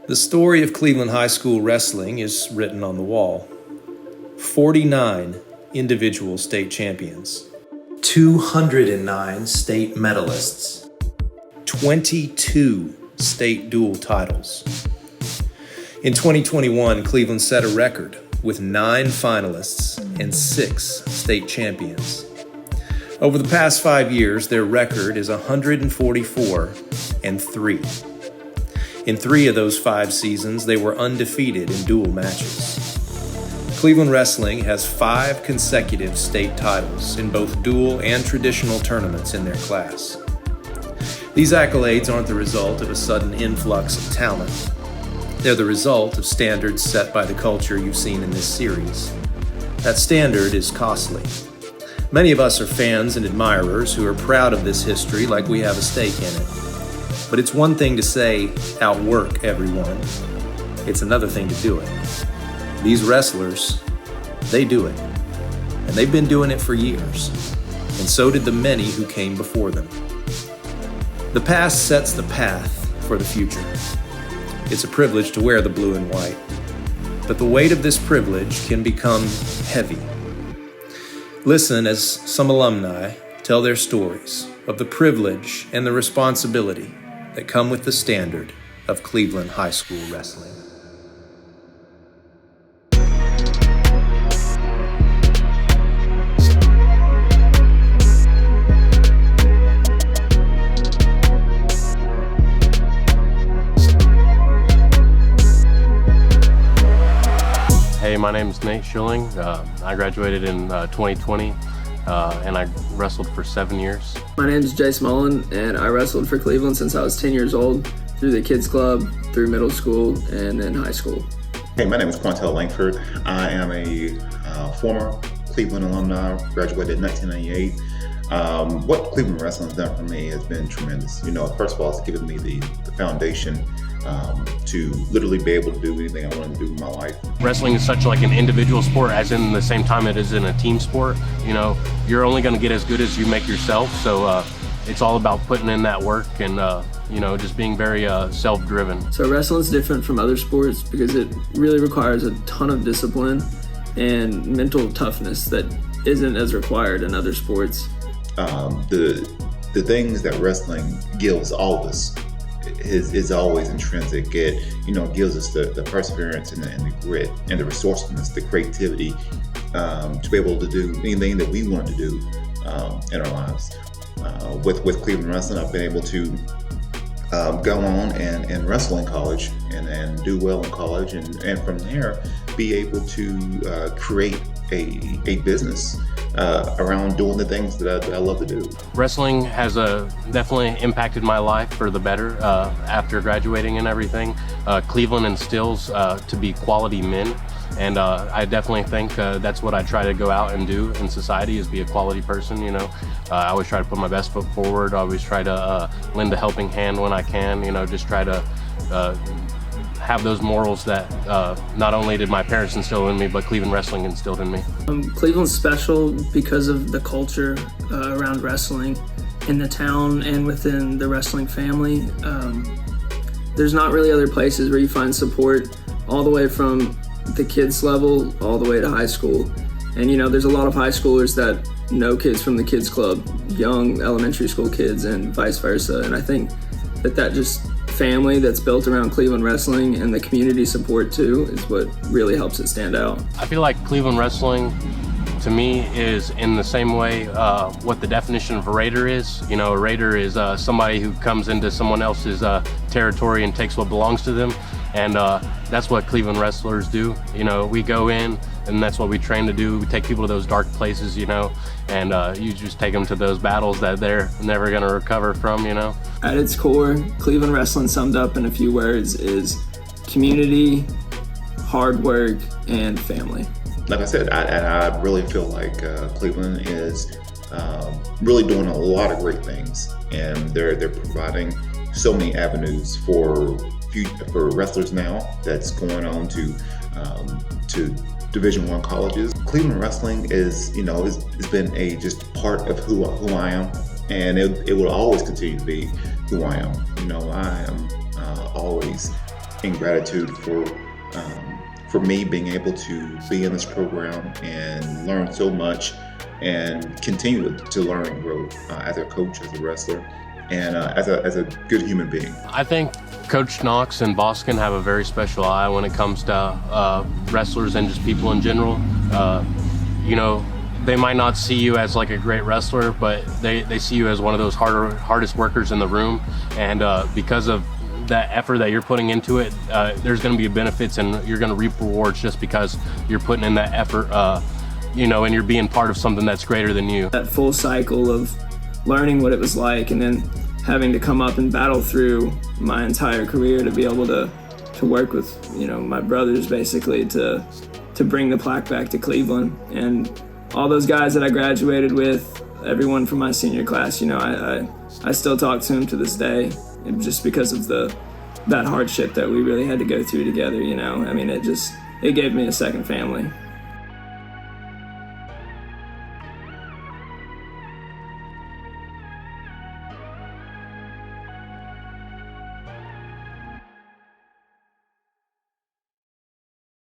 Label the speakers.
Speaker 1: The story of Cleveland High School wrestling is written on the wall. 49 individual state champions, 209 state medalists, 22 state dual titles. In 2021, Cleveland set a record with 9 finalists and 6 state champions. Over the past 5 years, their record is 144-3. In 3 of those 5 seasons, they were undefeated in dual matches. Cleveland Wrestling has 5 consecutive state titles in both dual and traditional tournaments in their class. These accolades aren't the result of a sudden influx of talent. They're the result of standards set by the culture you've seen in this series. That standard is costly. Many of us are fans and admirers who are proud of this history like we have a stake in it. But it's one thing to say, outwork everyone. It's another thing to do it. These wrestlers, they do it. And they've been doing it for years. And so did the many who came before them. The past sets the path for the future. It's a privilege to wear the blue and white. But the weight of this privilege can become heavy. Listen as some alumni tell their stories of the privilege and the responsibility that come with the standard of Cleveland High School wrestling.
Speaker 2: Hey, my name is Nate Schilling. I graduated in 2020 and I wrestled for 7 years.
Speaker 3: My name is Jace Mullen, and I wrestled for Cleveland since I was 10 years old, through the kids club, through middle school, and then high school.
Speaker 4: Hey, my name is Quantel Langford. I am a former Cleveland alumni, graduated in 1998. What Cleveland Wrestling has done for me has been tremendous. First of all, it's given me the foundation to literally be able to do anything I want to do in my life.
Speaker 2: Wrestling is such like an individual sport, as in the same time it is in a team sport. You're only going to get as good as you make yourself. So it's all about putting in that work and just being very self-driven.
Speaker 3: So wrestling's different from other sports because it really requires a ton of discipline and mental toughness that isn't as required in other sports.
Speaker 4: The things that wrestling gives all of us is always intrinsic. It gives us the perseverance and the grit and the resourcefulness, the creativity to be able to do anything that we want to do in our lives. With Cleveland Wrestling, I've been able to go on and wrestle in college and do well in college, and from there be able to create a business around doing the things that I love to do.
Speaker 2: Wrestling has definitely impacted my life for the better after graduating and everything. Cleveland instills to be quality men, and I definitely think that's what I try to go out and do in society, is be a quality person. I always try to put my best foot forward. I always try to lend a helping hand when I can. Just try to have those morals that not only did my parents instill in me, but Cleveland Wrestling instilled in me.
Speaker 3: Cleveland's special because of the culture around wrestling in the town and within the wrestling family. There's not really other places where you find support all the way from the kids level all the way to high school. And there's a lot of high schoolers that know kids from the kids club, young elementary school kids, and vice versa. And I think that just family that's built around Cleveland Wrestling and the community support too is what really helps it stand out.
Speaker 2: I feel like Cleveland Wrestling to me is in the same way what the definition of a raider is. A raider is somebody who comes into someone else's territory and takes what belongs to them, and that's what Cleveland wrestlers do. We go in and that's what we train to do. We take people to those dark places, and you just take them to those battles that they're never going to recover from.
Speaker 3: At its core, Cleveland Wrestling summed up in a few words is community, hard work, and family.
Speaker 4: Like I said, I really feel like Cleveland is really doing a lot of great things, and they're providing so many avenues for wrestlers now that's going on to Division I colleges. Cleveland Wrestling has been just part of who I am, and it will always continue to be who I am. I am always in gratitude for me being able to be in this program and learn so much and continue to learn and grow as a coach, as a wrestler, and as a good human being.
Speaker 2: I think Coach Knox and Boskin have a very special eye when it comes to wrestlers and just people in general. You know, they might not see you as like a great wrestler, but they see you as one of those hardest workers in the room. And because of that effort that you're putting into it, there's going to be benefits and you're going to reap rewards just because you're putting in that effort, you know, and you're being part of something that's greater than you.
Speaker 3: That full cycle of learning what it was like and then having to come up and battle through my entire career to be able to work with, you know, my brothers basically to bring the plaque back to Cleveland. And all those guys that I graduated with, everyone from my senior class, you know, I still talk to them to this day, just because of that hardship that we really had to go through together, you know. I mean, it gave me a second family.